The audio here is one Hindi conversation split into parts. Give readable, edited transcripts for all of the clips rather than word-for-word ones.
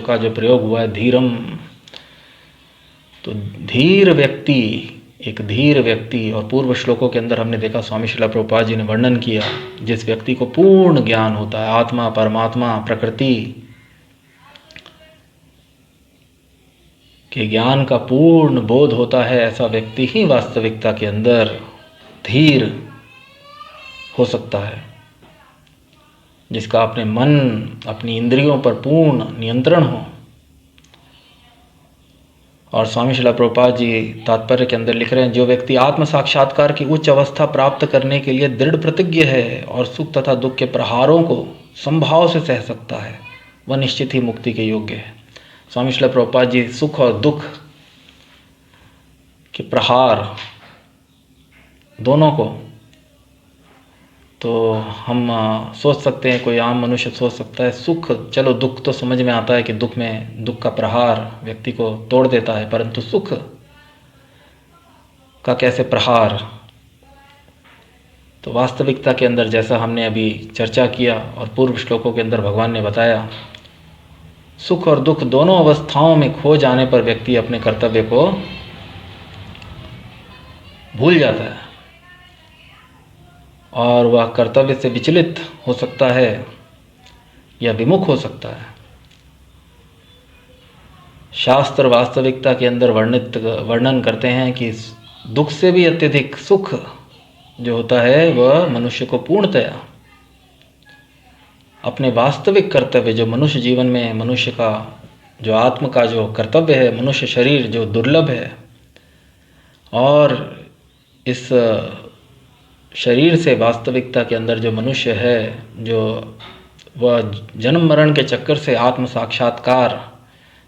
का जो प्रयोग हुआ है धीरम, तो धीर व्यक्ति, एक धीर व्यक्ति, और पूर्व श्लोकों के अंदर हमने देखा स्वामी श्रील प्रभुपाद जी ने वर्णन किया, जिस व्यक्ति को पूर्ण ज्ञान होता है आत्मा, परमात्मा, प्रकृति के ज्ञान का पूर्ण बोध होता है, ऐसा व्यक्ति ही वास्तविकता के अंदर धीर हो सकता है, जिसका अपने मन, अपनी इंद्रियों पर पूर्ण नियंत्रण हो। और स्वामी श्रील प्रभुपाद जी तात्पर्य के अंदर लिख रहे हैं, जो व्यक्ति आत्म साक्षात्कार की उच्च अवस्था प्राप्त करने के लिए दृढ़ प्रतिज्ञ है और सुख तथा दुख के प्रहारों को संभाव से सह सकता है, वह निश्चित ही मुक्ति के योग्य है। स्वामी श्रील प्रभुपाद जी सुख और दुख के प्रहार दोनों को, तो हम सोच सकते हैं, कोई आम मनुष्य सोच सकता है सुख, चलो दुख तो समझ में आता है कि दुख का प्रहार व्यक्ति को तोड़ देता है, परंतु सुख का कैसे प्रहार। तो वास्तविकता के अंदर जैसा हमने अभी चर्चा किया और पूर्व श्लोकों के अंदर भगवान ने बताया, सुख और दुख दोनों अवस्थाओं में खो जाने पर व्यक्ति अपने कर्तव्य को भूल जाता है और वह कर्तव्य से विचलित हो सकता है या विमुख हो सकता है। शास्त्र वास्तविकता के अंदर वर्णन करते हैं कि दुख से भी अत्यधिक सुख जो होता है वह मनुष्य को पूर्णतया अपने वास्तविक कर्तव्य, जो मनुष्य जीवन में मनुष्य का जो आत्म का जो कर्तव्य है, मनुष्य शरीर जो दुर्लभ है और इस शरीर से वास्तविकता के अंदर जो मनुष्य है, जो वह जन्म मरण के चक्कर से आत्म साक्षात्कार,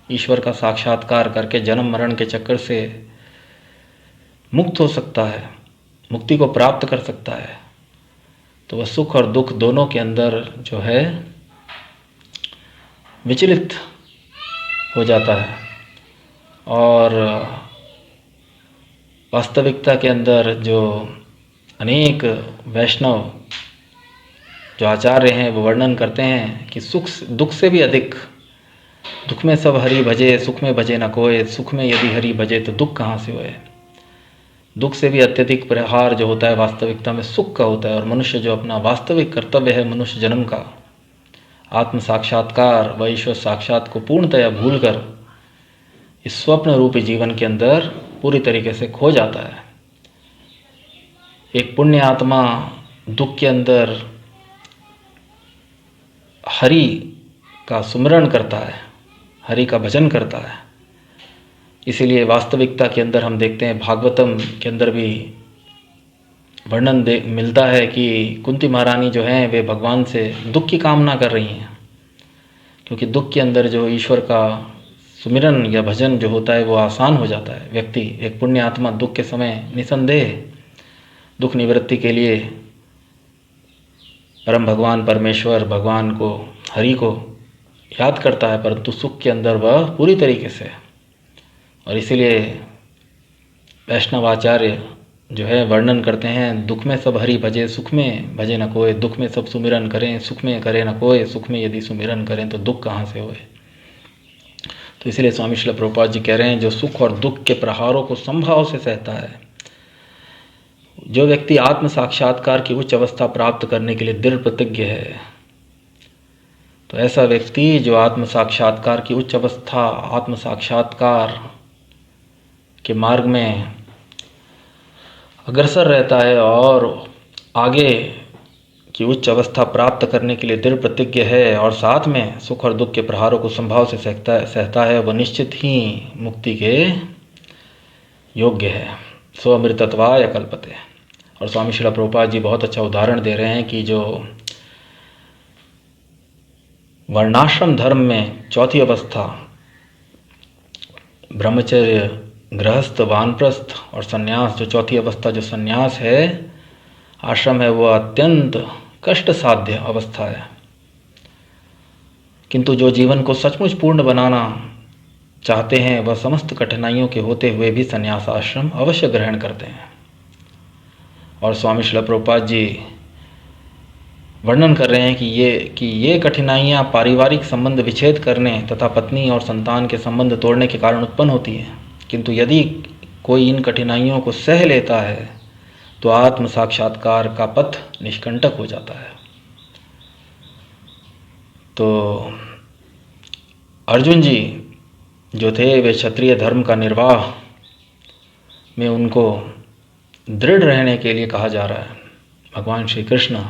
ईश्वर का साक्षात्कार करके जन्म मरण के चक्कर से मुक्त हो सकता है, मुक्ति को प्राप्त कर सकता है, तो वह सुख और दुख दोनों के अंदर जो है विचलित हो जाता है। और वास्तविकता के अंदर जो अनेक वैष्णव जो आचार्य हैं वो वर्णन करते हैं कि सुख दुख से भी अधिक, दुख में सब हरि भजे सुख में भजे न कोय, सुख में यदि हरि भजे तो दुख कहाँ से होए। दुख से भी अत्यधिक प्रहार जो होता है वास्तविकता में सुख का होता है। और मनुष्य जो अपना वास्तविक कर्तव्य है मनुष्य जन्म का, आत्म साक्षात्कार व ईश्वर साक्षात को पूर्णतया भूलकर इस स्वप्न रूपी जीवन के अंदर पूरी तरीके से खो जाता है। एक पुण्य आत्मा दुख के अंदर हरि का सुमिरन करता है, हरि का भजन करता है। इसीलिए वास्तविकता के अंदर हम देखते हैं भागवतम के अंदर भी वर्णन मिलता है कि कुंती महारानी जो हैं वे भगवान से दुख की कामना कर रही हैं, क्योंकि दुख के अंदर जो ईश्वर का सुमिरन या भजन जो होता है वो आसान हो जाता है। व्यक्ति एक पुण्य आत्मा दुख के समय निसंदेह दुख निवृत्ति के लिए परम भगवान परमेश्वर भगवान को, हरि को याद करता है, परंतु सुख के अंदर वह पूरी तरीके से। और इसीलिए वैष्णव आचार्य जो है वर्णन करते हैं, दुख में सब हरि भजे सुख में भजे न कोय, दुख में सब सुमिरन करें सुख में करे न कोय, सुख में यदि सुमिरन करें तो दुख कहाँ से होए। तो इसलिए स्वामी श्रील प्रभुपाद जी कह रहे हैं, जो सुख और दुख के प्रहारों को संभाव से सहता है, जो व्यक्ति आत्म साक्षात्कार की उच्च अवस्था प्राप्त करने के लिए दृढ़ प्रतिज्ञ है, तो ऐसा व्यक्ति जो आत्म साक्षात्कार की उच्च अवस्था, आत्म साक्षात्कार के मार्ग में अग्रसर रहता है और आगे की उच्च अवस्था प्राप्त करने के लिए दृढ़ प्रतिज्ञ है और साथ में सुख और दुख के प्रहारों को संभाव से सहता है, वह निश्चित ही मुक्ति के योग्य है। सो अमृतत्वाय कल्पते। और स्वामी श्रील प्रभुपाद जी बहुत अच्छा उदाहरण दे रहे हैं कि जो वर्णाश्रम धर्म में चौथी अवस्था ब्रह्मचर्य, गृहस्थ, वानप्रस्थ और सन्यास, जो चौथी अवस्था जो सन्यास है, आश्रम है, वह अत्यंत कष्ट साध्य अवस्था है। किंतु जो जीवन को सचमुच पूर्ण बनाना चाहते हैं वह समस्त कठिनाइयों के होते हुए भी सन्यास आश्रम अवश्य ग्रहण करते हैं। और स्वामी श्रील प्रभुपाद जी वर्णन कर रहे हैं कि ये कठिनाइयाँ पारिवारिक संबंध विच्छेद करने तथा पत्नी और संतान के संबंध तोड़ने के कारण उत्पन्न होती हैं, किंतु यदि कोई इन कठिनाइयों को सह लेता है तो आत्म साक्षात्कार का पथ निष्कंटक हो जाता है। तो अर्जुन जी जो थे वे क्षत्रिय धर्म का निर्वाह में उनको दृढ़ रहने के लिए कहा जा रहा है भगवान श्री कृष्ण,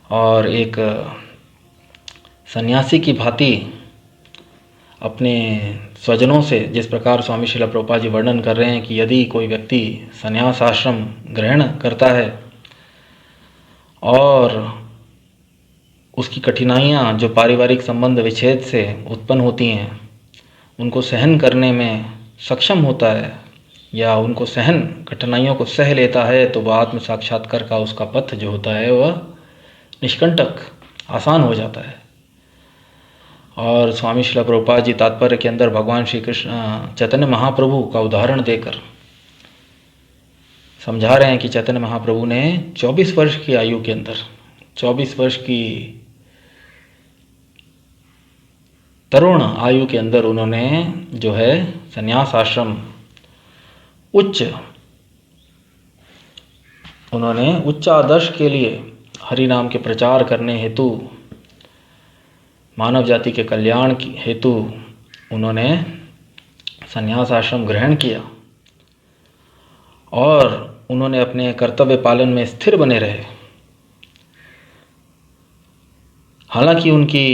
और एक सन्यासी की भांति अपने स्वजनों से, जिस प्रकार स्वामी श्रील प्रभुपाद जी वर्णन कर रहे हैं कि यदि कोई व्यक्ति संन्यास आश्रम ग्रहण करता है और उसकी कठिनाइयाँ जो पारिवारिक संबंध विच्छेद से उत्पन्न होती हैं उनको सहन करने में सक्षम होता है या उनको कठिनाइयों को सह लेता है, तो वह आत्म साक्षात्कार का उसका पथ जो होता है वह निष्कंटक आसान हो जाता है। और स्वामी श्रील प्रभुपाद जी तात्पर्य के अंदर भगवान श्री कृष्ण चैतन्य महाप्रभु का उदाहरण देकर समझा रहे हैं कि चैतन्य महाप्रभु ने 24 वर्ष की आयु के अंदर, 24 वर्ष की तरुण आयु के अंदर उन्होंने जो है संन्यास आश्रम उच्च आदर्श के लिए हरि नाम के प्रचार करने हेतु, मानव जाति के कल्याण हेतु उन्होंने संन्यास आश्रम ग्रहण किया और उन्होंने अपने कर्तव्य पालन में स्थिर बने रहे। हालांकि उनकी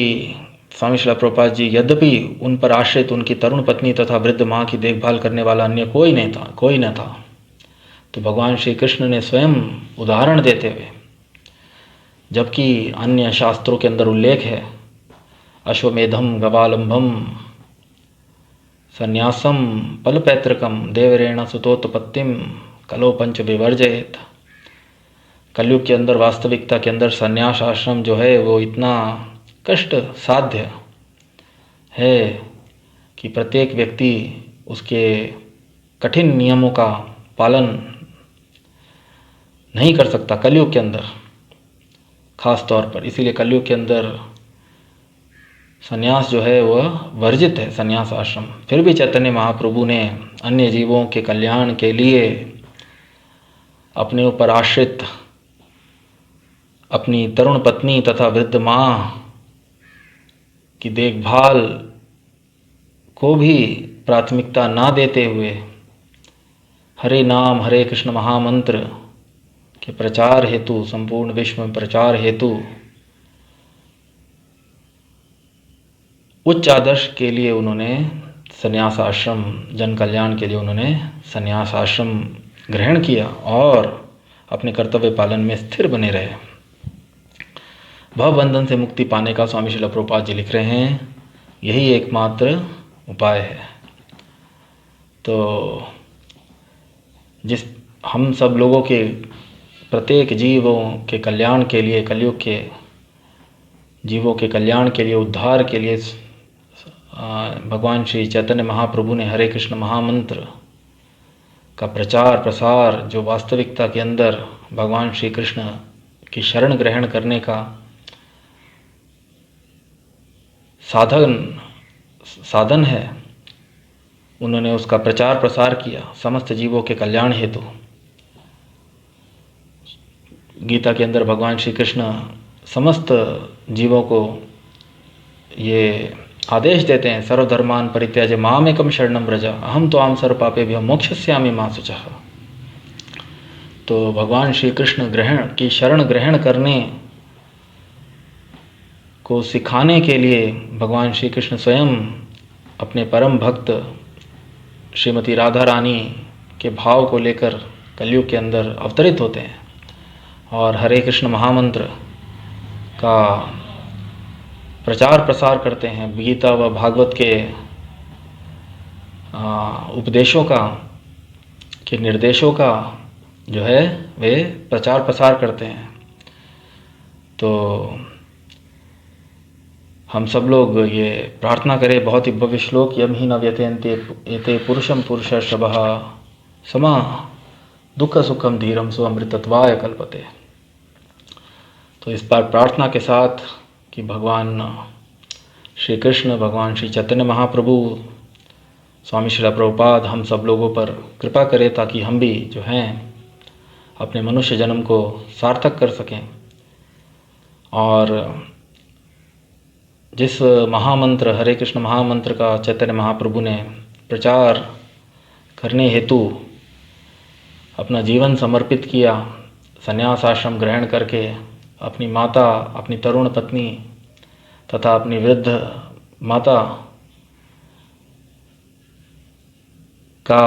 स्वामी श्रील प्रभुपाद जी यद्यपि उन पर आश्रित उनकी तरुण पत्नी तथा वृद्ध माँ की देखभाल करने वाला अन्य कोई न था, तो भगवान श्री कृष्ण ने स्वयं उदाहरण देते हुए, जबकि अन्य शास्त्रों के अंदर उल्लेख है अश्वमेधम गवालंभम संन्यासम पलपैतृकम देवरेण सुतोत्पत्तिम कलो पंच विवर्जयेत। कलयुग के अंदर वास्तविकता के अंदर संन्यास आश्रम जो है वो इतना कष्ट साध्य है कि प्रत्येक व्यक्ति उसके कठिन नियमों का पालन नहीं कर सकता कलयुग के अंदर खास तौर पर। इसीलिए कलयुग के अंदर संन्यास जो है वह वर्जित है, संन्यास आश्रम। फिर भी चैतन्य महाप्रभु ने अन्य जीवों के कल्याण के लिए अपने ऊपर आश्रित अपनी तरुण पत्नी तथा वृद्ध माँ की देखभाल को भी प्राथमिकता ना देते हुए हरे नाम हरे कृष्ण महामंत्र के प्रचार हेतु, संपूर्ण विश्व में प्रचार हेतु उच्च आदर्श के लिए उन्होंने संन्यास आश्रम, जन कल्याण के लिए उन्होंने संन्यास आश्रम ग्रहण किया और अपने कर्तव्य पालन में स्थिर बने रहे। भवबंधन से मुक्ति पाने का स्वामी श्रील प्रभुपाद जी लिख रहे हैं यही एकमात्र उपाय है। तो जिस हम सब लोगों के प्रत्येक जीवों के कल्याण के लिए, कलयुग के जीवों के कल्याण के लिए, उद्धार के लिए भगवान श्री चैतन्य महाप्रभु ने हरे कृष्ण महामंत्र का प्रचार प्रसार, जो वास्तविकता के अंदर भगवान श्री कृष्ण की शरण ग्रहण करने का साधन है, उन्होंने उसका प्रचार प्रसार किया समस्त जीवों के कल्याण हेतु। गीता के अंदर भगवान श्री कृष्ण समस्त जीवों को ये आदेश देते हैं, सर्वधर्मान परित्याज्य मामेकम शरणं व्रज अहम त्वां सर्वपापेभ्यो मोक्षयिष्यामि मा शुचः। तो भगवान श्री कृष्ण की शरण ग्रहण करने को सिखाने के लिए भगवान श्री कृष्ण स्वयं अपने परम भक्त श्रीमती राधा रानी के भाव को लेकर कलयुग के अंदर अवतरित होते हैं और हरे कृष्ण महामंत्र का प्रचार प्रसार करते हैं। गीता व भागवत के उपदेशों के निर्देशों का जो है वे प्रचार प्रसार करते हैं। तो हम सब लोग ये प्रार्थना करें, बहुत ही भव्य श्लोक, यम ही न व्यथयन्ते एते पुरुषम पुरुषर्षभः समा दुःख सुखम धीरम सो अमृतत्वाय कल्पते। तो इस बार प्रार्थना के साथ कि भगवान श्री कृष्ण, भगवान श्री चैतन्य महाप्रभु, स्वामी श्रील प्रभुपाद हम सब लोगों पर कृपा करें ताकि हम भी जो हैं अपने मनुष्य जन्म को सार्थक कर सकें और जिस महामंत्र, हरे कृष्ण महामंत्र का चैतन्य महाप्रभु ने प्रचार करने हेतु अपना जीवन समर्पित किया, संन्यास आश्रम ग्रहण करके अपनी माता, अपनी तरुण पत्नी तथा अपनी वृद्ध माता का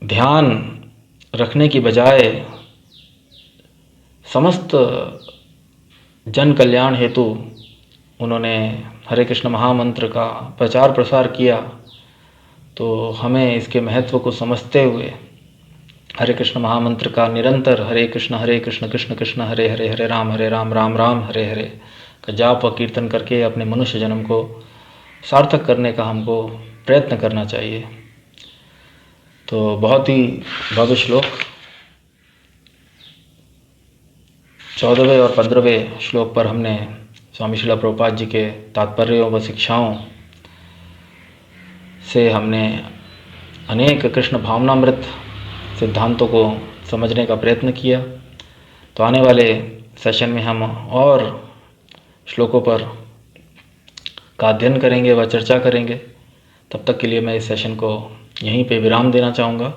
ध्यान रखने की बजाय समस्त जन कल्याण हेतु उन्होंने हरे कृष्ण महामंत्र का प्रचार प्रसार किया, तो हमें इसके महत्व को समझते हुए हरे कृष्ण महामंत्र का निरंतर हरे कृष्ण कृष्ण कृष्ण हरे हरे, हरे राम राम राम हरे हरे का जाप व कीर्तन करके अपने मनुष्य जन्म को सार्थक करने का हमको प्रयत्न करना चाहिए। तो बहुत ही भव्य श्लोक 14वें और 15वें श्लोक पर हमने स्वामी श्रील प्रभुपाद जी के तात्पर्यों व शिक्षाओं से हमने अनेक कृष्ण भावनामृत सिद्धांतों को समझने का प्रयत्न किया। तो आने वाले सेशन में हम और श्लोकों पर का अध्ययन करेंगे व चर्चा करेंगे। तब तक के लिए मैं इस सेशन को यहीं पे विराम देना चाहूँगा।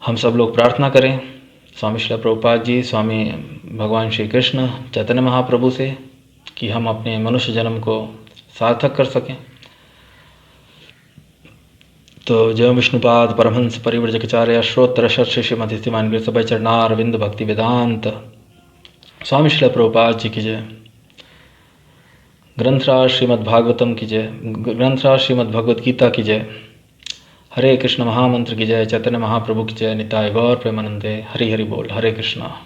हम सब लोग प्रार्थना करें स्वामी श्रील प्रभुपाद जी, स्वामी भगवान श्री कृष्ण चैतन्य महाप्रभु से कि हम अपने मनुष्य जन्म को सार्थक कर सकें। तो जय विष्णुपाद परमहंस परिव्रजकाचार्य श्रोत्र श्री श्रीमती श्रीमान सभा चरणार विंद भक्ति वेदांत स्वामी श्रील प्रभुपाद जी की जय। ग्रंथराज श्रीमद् भागवतम की जय, ग्रंथराज श्रीमद् भगवद गीता की जय, हरे कृष्ण महामंत्र की जय, चैतन्य महाप्रभु की जय, निताय गौर प्रेमानंदे, हरि हरि बोल, हरे कृष्णा।